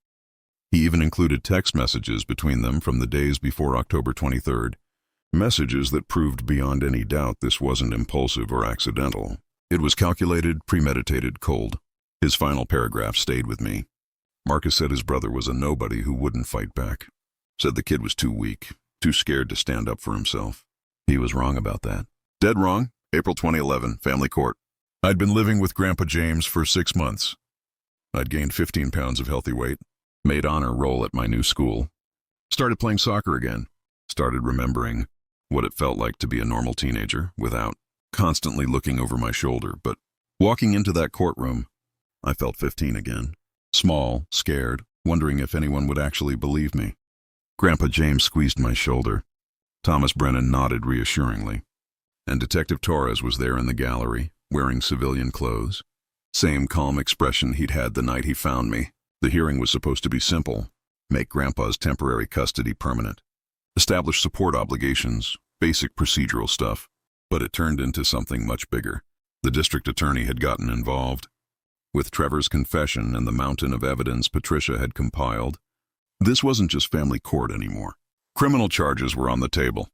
He even included text messages between them from the days before October 23rd, messages that proved beyond any doubt this wasn't impulsive or accidental. It was calculated, premeditated, cold. His final paragraph stayed with me. Marcus said his brother was a nobody who wouldn't fight back. Said the kid was too weak, too scared to stand up for himself. He was wrong about that. Dead wrong. April 2011, family court. I'd been living with Grandpa James for 6 months. I'd gained 15 pounds of healthy weight, made honor roll at my new school, started playing soccer again, started remembering what it felt like to be a normal teenager without constantly looking over my shoulder. But walking into that courtroom, I felt 15 again. Small, scared, wondering if anyone would actually believe me. Grandpa James squeezed my shoulder. Thomas Brennan nodded reassuringly. And Detective Torres was there in the gallery, wearing civilian clothes. Same calm expression he'd had the night he found me. The hearing was supposed to be simple. Make Grandpa's temporary custody permanent. Establish support obligations, basic procedural stuff. But it turned into something much bigger. The district attorney had gotten involved. With Trevor's confession and the mountain of evidence Patricia had compiled, this wasn't just family court anymore. Criminal charges were on the table.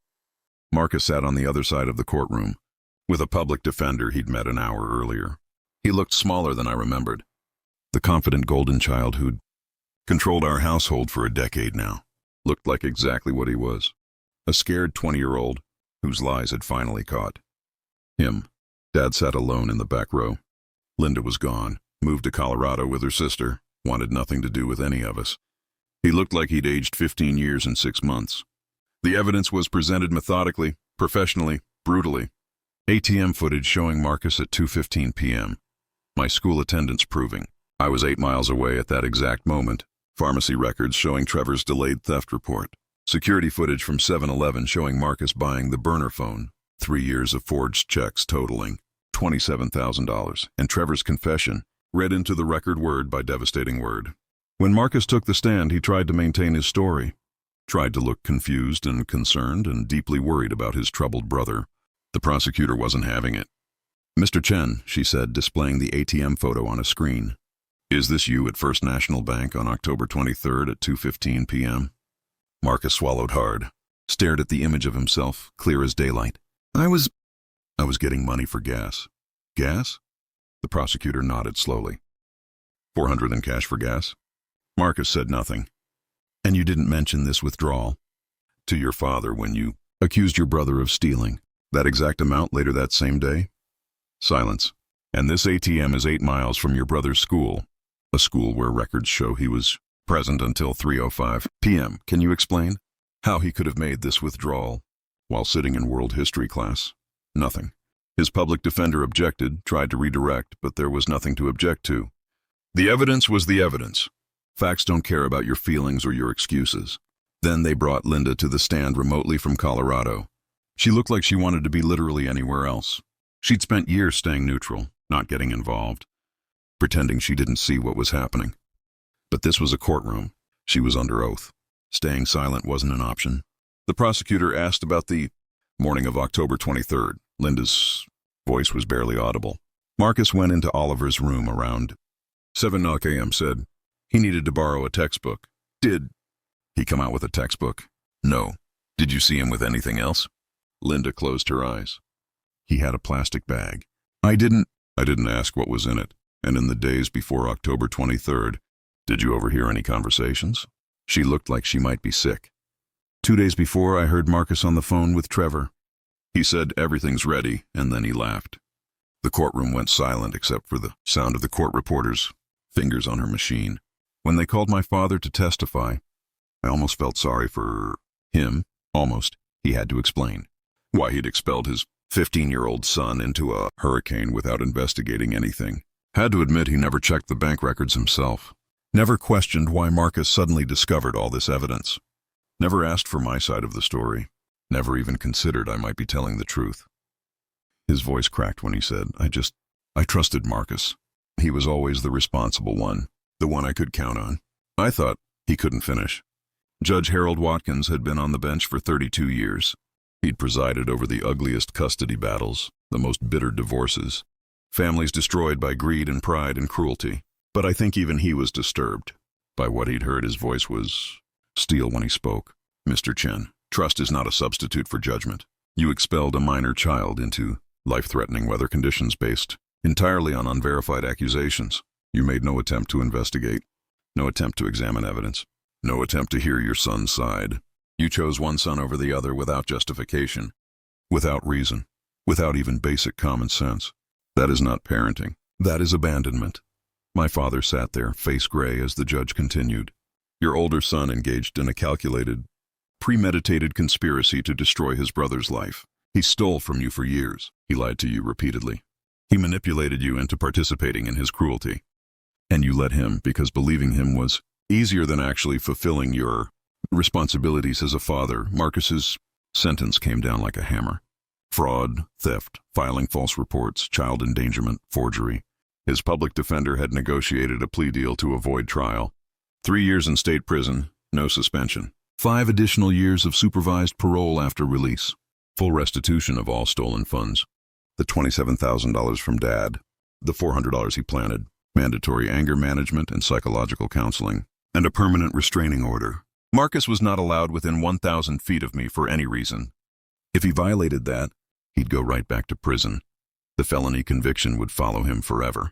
Marcus sat on the other side of the courtroom, with a public defender he'd met an hour earlier. He looked smaller than I remembered. The confident golden child who'd controlled our household for a decade now looked like exactly what he was. A scared 20-year-old whose lies had finally caught him. Dad sat alone in the back row. Linda was gone, moved to Colorado with her sister, wanted nothing to do with any of us. He looked like he'd aged 15 years in 6 months. The evidence was presented methodically, professionally, brutally. ATM footage showing Marcus at 2:15 p.m. My school attendance proving I was 8 miles away at that exact moment. Pharmacy records showing Trevor's delayed theft report. Security footage from 7-Eleven showing Marcus buying the burner phone. 3 years of forged checks totaling $27,000. And Trevor's confession, read into the record word by devastating word. When Marcus took the stand, he tried to maintain his story. Tried to look confused and concerned and deeply worried about his troubled brother. The prosecutor wasn't having it. "Mr. Chen," she said, displaying the ATM photo on a screen. "Is this you at First National Bank on October 23rd at 2:15 p.m.? Marcus swallowed hard, stared at the image of himself, clear as daylight. I was getting money for gas." "Gas?" The prosecutor nodded slowly. $400 in cash for gas? Marcus said nothing. "And you didn't mention this withdrawal to your father when you accused your brother of stealing that exact amount later that same day?" Silence. "And this ATM is 8 miles from your brother's school, a school where records show he was present until 3:05 p.m. Can you explain how he could have made this withdrawal while sitting in world history class?" Nothing. His public defender objected, tried to redirect, but there was nothing to object to. The evidence was the evidence. Facts don't care about your feelings or your excuses. Then they brought Linda to the stand remotely from Colorado. She looked like she wanted to be literally anywhere else. She'd spent years staying neutral, not getting involved, pretending she didn't see what was happening. But this was a courtroom. She was under oath. Staying silent wasn't an option. The prosecutor asked about the morning of October 23rd. Linda's voice was barely audible. Marcus went into Oliver's room around 7 a.m. said he needed to borrow a textbook. Did he come out with a textbook? No. Did you see him with anything else? Linda closed her eyes. He had a plastic bag. I didn't ask what was in it. And in the days before October 23rd, did you overhear any conversations? She looked like she might be sick. 2 days before, I heard Marcus on the phone with Trevor. He said everything's ready, and then he laughed. The courtroom went silent except for the sound of the court reporter's fingers on her machine. When they called my father to testify, I almost felt sorry for him. Almost. He had to explain why he'd expelled his 15-year-old son into a hurricane without investigating anything. Had to admit he never checked the bank records himself. Never questioned why Marcus suddenly discovered all this evidence. Never asked for my side of the story. Never even considered I might be telling the truth. His voice cracked when he said, I trusted Marcus. He was always the responsible one, the one I could count on. I thought he couldn't finish. Judge Harold Watkins had been on the bench for 32 years. He'd presided over the ugliest custody battles, the most bitter divorces, families destroyed by greed and pride and cruelty. But I think even he was disturbed by what he'd heard. His voice was steel when he spoke. Mr. Chen, trust is not a substitute for judgment. You expelled a minor child into life-threatening weather conditions based entirely on unverified accusations. You made no attempt to investigate, no attempt to examine evidence, no attempt to hear your son's side. You chose one son over the other without justification, without reason, without even basic common sense. That is not parenting. That is abandonment. My father sat there, face gray, as the judge continued. Your older son engaged in a calculated, premeditated conspiracy to destroy his brother's life. He stole from you for years. He lied to you repeatedly. He manipulated you into participating in his cruelty. And you let him because believing him was easier than actually fulfilling your responsibilities as a father. Marcus's sentence came down like a hammer. Fraud, theft, filing false reports, child endangerment, forgery. His public defender had negotiated a plea deal to avoid trial. 3 years in state prison, no suspension. 5 additional years of supervised parole after release. Full restitution of all stolen funds. The $27,000 from Dad. The $400 he planted. Mandatory anger management and psychological counseling. And a permanent restraining order. Marcus was not allowed within 1,000 feet of me for any reason. If he violated that, he'd go right back to prison. The felony conviction would follow him forever.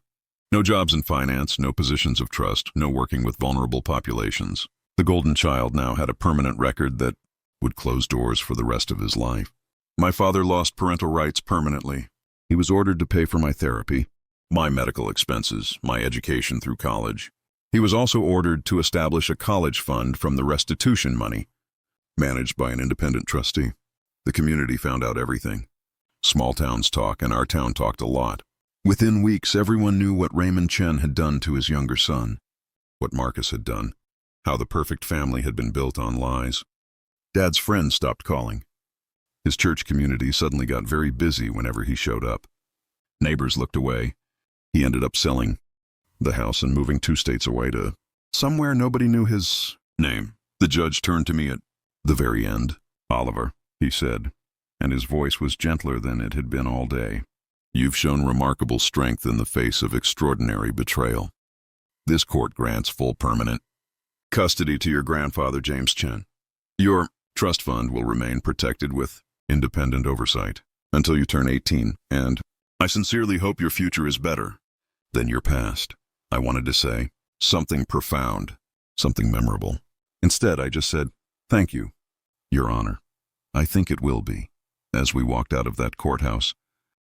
No jobs in finance, no positions of trust, no working with vulnerable populations. The golden child now had a permanent record that would close doors for the rest of his life. My father lost parental rights permanently. He was ordered to pay for my therapy, my medical expenses, my education through college. He was also ordered to establish a college fund from the restitution money, managed by an independent trustee. The community found out everything. Small towns talk, and our town talked a lot. Within weeks, everyone knew what Raymond Chen had done to his younger son, what Marcus had done, how the perfect family had been built on lies. Dad's friends stopped calling. His church community suddenly got very busy whenever he showed up. Neighbors looked away. He ended up selling the house and moving 2 states away to somewhere nobody knew his name. The judge turned to me at the very end. Oliver, he said, and his voice was gentler than it had been all day. You've shown remarkable strength in the face of extraordinary betrayal. This court grants full permanent custody to your grandfather, James Chen. Your trust fund will remain protected with independent oversight until you turn 18, and I sincerely hope your future is better than your past. I wanted to say something profound, something memorable. Instead, I just said, thank you, Your Honor. I think it will be. As we walked out of that courthouse,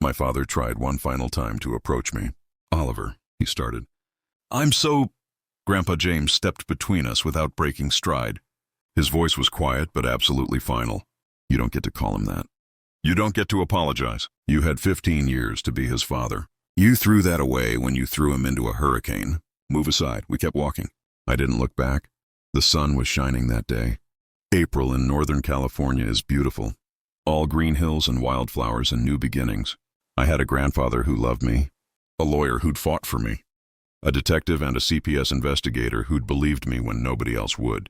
my father tried one final time to approach me. Oliver, he started. Grandpa James stepped between us without breaking stride. His voice was quiet but absolutely final. You don't get to call him that. You don't get to apologize. You had 15 years to be his father. You threw that away when you threw him into a hurricane. Move aside. We kept walking. I didn't look back. The sun was shining that day. April in Northern California is beautiful. All green hills and wildflowers and new beginnings. I had a grandfather who loved me, a lawyer who'd fought for me, a detective and a CPS investigator who'd believed me when nobody else would.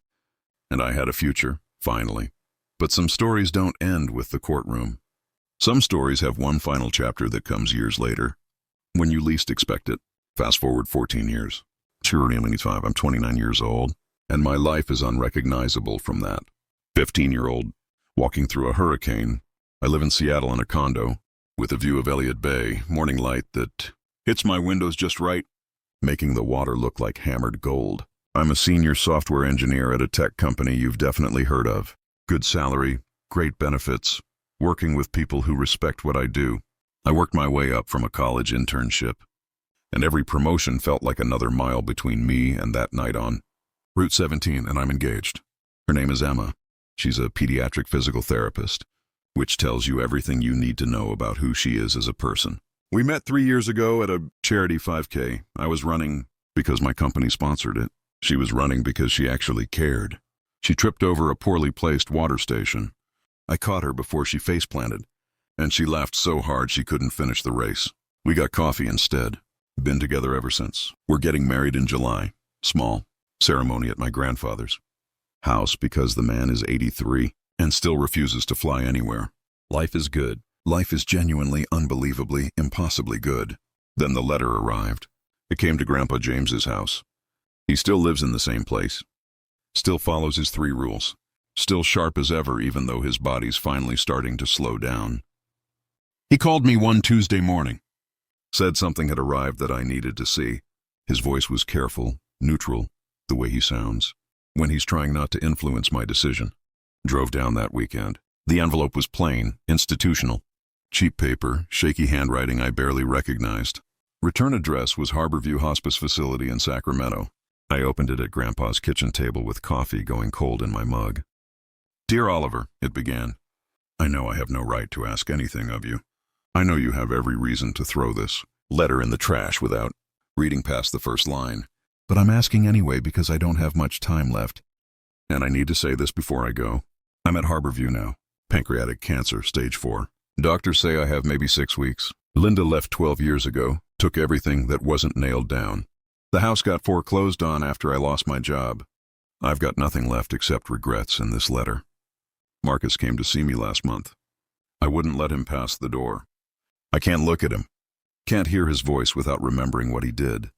And I had a future, finally. But some stories don't end with the courtroom. Some stories have one final chapter that comes years later, when you least expect it. Fast forward 14 years. I'm 29 years old, and my life is unrecognizable from that. 15-year-old, walking through a hurricane. I live in Seattle in a condo, with a view of Elliott Bay, morning light that hits my windows just right, making the water look like hammered gold. I'm a senior software engineer at a tech company you've definitely heard of, Good salary, great benefits, working with people who respect what I do. I worked my way up from a college internship, and every promotion felt like another mile between me and that night on Route 17, and I'm engaged. Her name is Emma. She's a pediatric physical therapist, which tells you everything you need to know about who she is as a person. We met 3 years ago at a charity 5K. I was running because my company sponsored it. She was running because she actually cared. She tripped over a poorly placed water station. I caught her before she face-planted, and she laughed so hard she couldn't finish the race. We got coffee instead. Been together ever since. We're getting married in July. Small. Ceremony at my grandfather's house because the man is 83 and still refuses to fly anywhere. Life is good. Life is genuinely, unbelievably, impossibly good. Then the letter arrived. It came to Grandpa James's house. He still lives in the same place. Still follows his 3 rules. Still sharp as ever, even though his body's finally starting to slow down. He called me one Tuesday morning. Said something had arrived that I needed to see. His voice was careful, neutral, the way he sounds, when he's trying not to influence my decision. Drove down that weekend. The envelope was plain, institutional. Cheap paper, shaky handwriting I barely recognized. Return address was Harborview Hospice Facility in Sacramento. I opened it at Grandpa's kitchen table with coffee going cold in my mug. Dear Oliver, it began. I know I have no right to ask anything of you. I know you have every reason to throw this letter in the trash without reading past the first line. But I'm asking anyway because I don't have much time left. And I need to say this before I go. I'm at Harborview now. Pancreatic cancer, stage 4. Doctors say I have maybe 6 weeks. Linda left 12 years ago, took everything that wasn't nailed down. The house got foreclosed on after I lost my job. I've got nothing left except regrets in this letter. Marcus came to see me last month. I wouldn't let him pass the door. I can't look at him. Can't hear his voice without remembering what he did.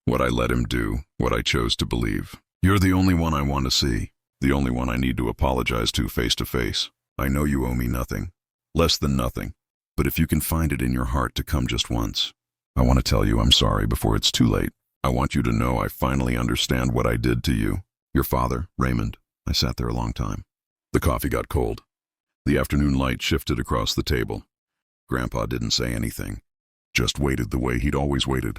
What I let him do, what I chose to believe. You're the only one I want to see. The only one I need to apologize to face to face. I know you owe me nothing. Less than nothing. But if you can find it in your heart to come just once, I want to tell you I'm sorry before it's too late. I want you to know I finally understand what I did to you. Your father, Raymond. I sat there a long time. The coffee got cold. The afternoon light shifted across the table. Grandpa didn't say anything. Just waited the way he'd always waited,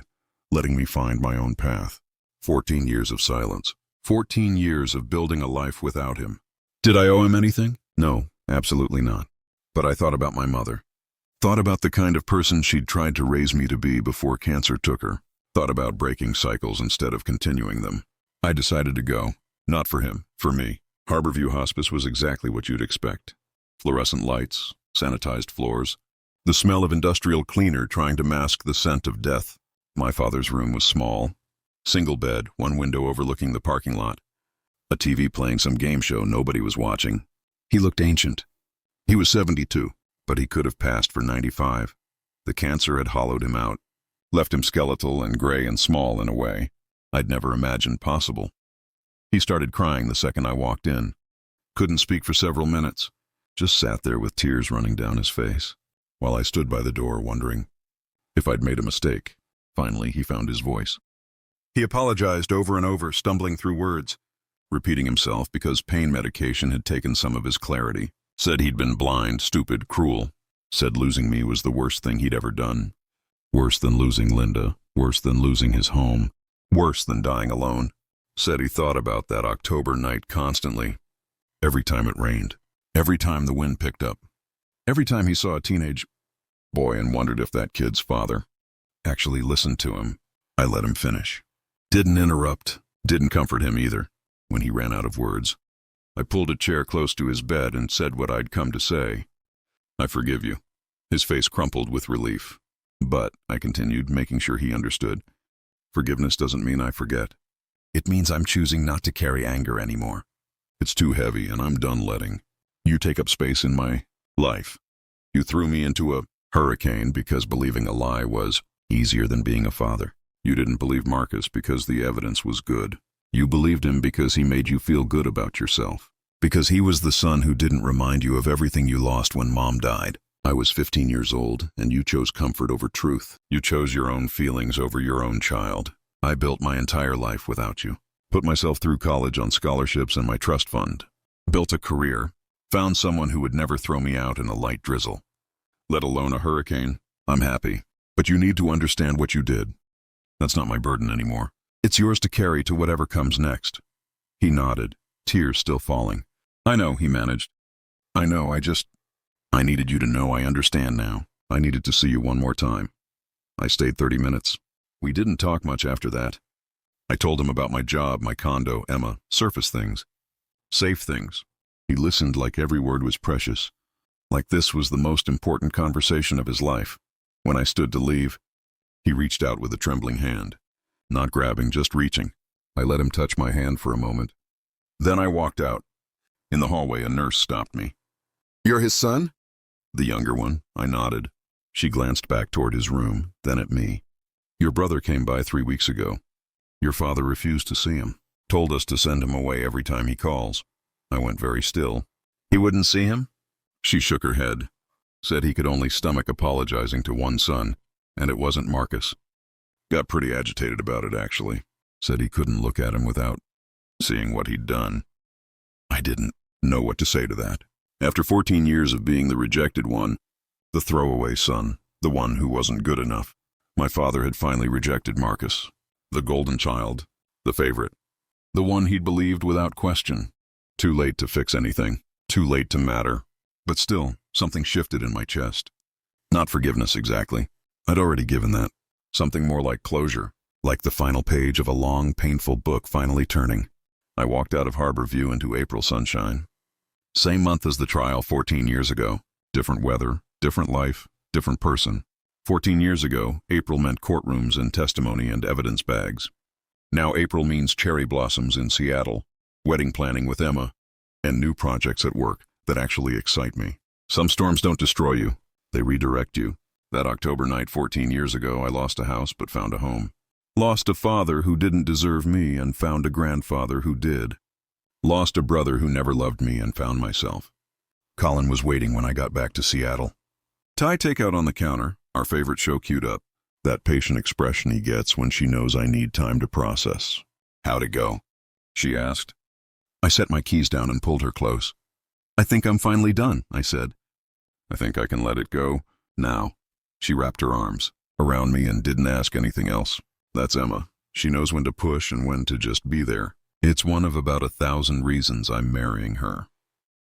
letting me find my own path. 14 years of silence. 14 years of building a life without him. Did I owe him anything? No, absolutely not. But I thought about my mother. Thought about the kind of person she'd tried to raise me to be before cancer took her. Thought about breaking cycles instead of continuing them. I decided to go. Not for him, for me. Harborview Hospice was exactly what you'd expect. Fluorescent lights, sanitized floors, the smell of industrial cleaner trying to mask the scent of death. My father's room was small. Single bed, one window overlooking the parking lot. A TV playing some game show nobody was watching. He looked ancient. He was 72, but he could have passed for 95. The cancer had hollowed him out, left him skeletal and gray and small in a way I'd never imagined possible. He started crying the second I walked in. Couldn't speak for several minutes. Just sat there with tears running down his face, while I stood by the door wondering if I'd made a mistake. Finally, he found his voice. He apologized over and over, stumbling through words, repeating himself because pain medication had taken some of his clarity. Said he'd been blind, stupid, cruel. Said losing me was the worst thing he'd ever done. Worse than losing Linda, worse than losing his home, worse than dying alone. Said he thought about that October night constantly. Every time it rained. Every time the wind picked up. Every time he saw a teenage boy and wondered if that kid's father actually listened to him. I let him finish. Didn't interrupt. Didn't comfort him either. When he ran out of words, I pulled a chair close to his bed and said what I'd come to say. I forgive you. His face crumpled with relief. But, I continued, making sure he understood, forgiveness doesn't mean I forget. It means I'm choosing not to carry anger anymore. It's too heavy and I'm done letting you take up space in my life. You threw me into a hurricane because believing a lie was easier than being a father. You didn't believe Marcus because the evidence was good. You believed him because he made you feel good about yourself. Because he was the son who didn't remind you of everything you lost when Mom died. I was 15 years old, and you chose comfort over truth. You chose your own feelings over your own child. I built my entire life without you. Put myself through college on scholarships and my trust fund. Built a career. Found someone who would never throw me out in a light drizzle. Let alone a hurricane. I'm happy. But you need to understand what you did. That's not my burden anymore. It's yours to carry to whatever comes next. He nodded, tears still falling. I know, he managed. I know, I needed you to know I understand now. I needed to see you one more time. I stayed 30 minutes. We didn't talk much after that. I told him about my job, my condo, Emma, surface things. Safe things. He listened like every word was precious. Like this was the most important conversation of his life. When I stood to leave, he reached out with a trembling hand. Not grabbing, just reaching. I let him touch my hand for a moment. Then I walked out. In the hallway, a nurse stopped me. You're his son? The younger one. I nodded. She glanced back toward his room, then at me. Your brother came by 3 weeks ago. Your father refused to see him. Told us to send him away every time he calls. I went very still. He wouldn't see him? She shook her head. Said he could only stomach apologizing to one son, and it wasn't Marcus. Got pretty agitated about it, actually. Said he couldn't look at him without seeing what he'd done. I didn't know what to say to that. After 14 years of being the rejected one, the throwaway son, the one who wasn't good enough, my father had finally rejected Marcus, the golden child, the favorite, the one he'd believed without question. Too late to fix anything, too late to matter, but still, something shifted in my chest. Not forgiveness exactly. I'd already given that. Something more like closure, like the final page of a long, painful book finally turning. I walked out of Harbor View into April sunshine. Same month as the trial 14 years ago. Different weather, different life, different person. 14 years ago, April meant courtrooms and testimony and evidence bags. Now April means cherry blossoms in Seattle, wedding planning with Emma, and new projects at work that actually excite me. Some storms don't destroy you, they redirect you. That October night 14 years ago, I lost a house but found a home. Lost a father who didn't deserve me and found a grandfather who did. Lost a brother who never loved me and found myself. Colin was waiting when I got back to Seattle. Thai takeout on the counter, our favorite show queued up. That patient expression he gets when she knows I need time to process. How'd it go? She asked. I set my keys down and pulled her close. I think I'm finally done, I said. I think I can let it go now. She wrapped her arms around me and didn't ask anything else. That's Emma. She knows when to push and when to just be there. It's one of about 1,000 reasons I'm marrying her.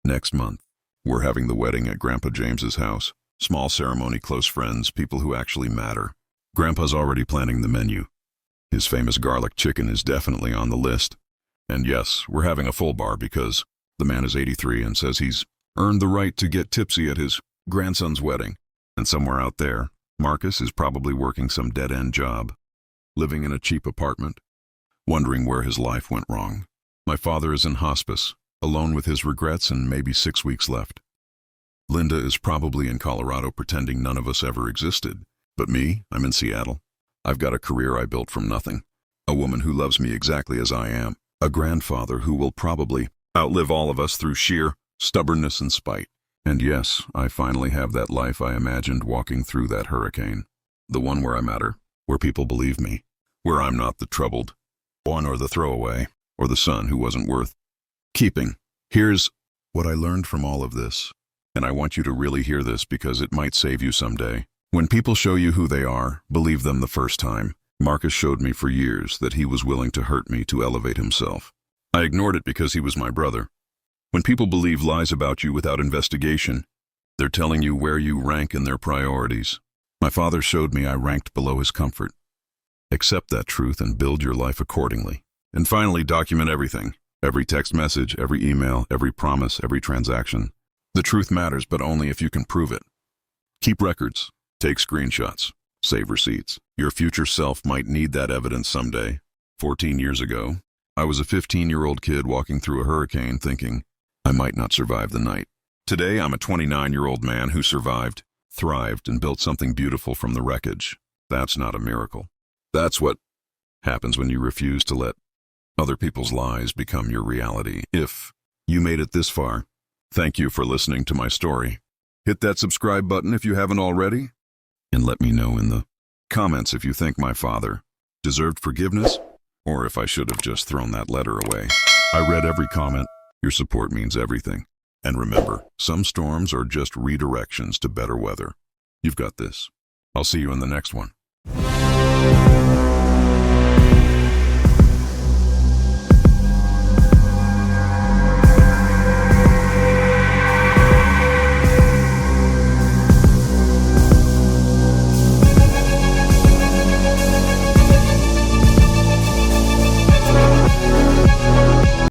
Next month, we're having the wedding at Grandpa James's house. Small ceremony, close friends, people who actually matter. Grandpa's already planning the menu. His famous garlic chicken is definitely on the list. And yes, we're having a full bar because the man is 83 and says he's earned the right to get tipsy at his grandson's wedding. And somewhere out there, Marcus is probably working some dead-end job, living in a cheap apartment, wondering where his life went wrong. My father is in hospice, alone with his regrets and maybe 6 weeks left. Linda is probably in Colorado pretending none of us ever existed. But me, I'm in Seattle. I've got a career I built from nothing. A woman who loves me exactly as I am. A grandfather who will probably outlive all of us through sheer stubbornness and spite. And yes, I finally have that life I imagined walking through that hurricane. The one where I matter, where people believe me, where I'm not the troubled one or the throwaway, or the son who wasn't worth keeping. Here's what I learned from all of this, and I want you to really hear this because it might save you someday. When people show you who they are, believe them the first time. Marcus showed me for years that he was willing to hurt me to elevate himself. I ignored it because he was my brother. When people believe lies about you without investigation, they're telling you where you rank in their priorities. My father showed me I ranked below his comfort. Accept that truth and build your life accordingly. And finally, document everything. Every text message, every email, every promise, every transaction. The truth matters, but only if you can prove it. Keep records. Take screenshots. Save receipts. Your future self might need that evidence someday. 14 years ago, I was a 15-year-old kid walking through a hurricane thinking I might not survive the night. Today, I'm a 29-year-old man who survived, thrived, and built something beautiful from the wreckage. That's not a miracle. That's what happens when you refuse to let other people's lies become your reality. If you made it this far, thank you for listening to my story. Hit that subscribe button if you haven't already, and let me know in the comments if you think my father deserved forgiveness, or if I should have just thrown that letter away. I read every comment. Your support means everything. And remember, some storms are just redirections to better weather. You've got this. I'll see you in the next one.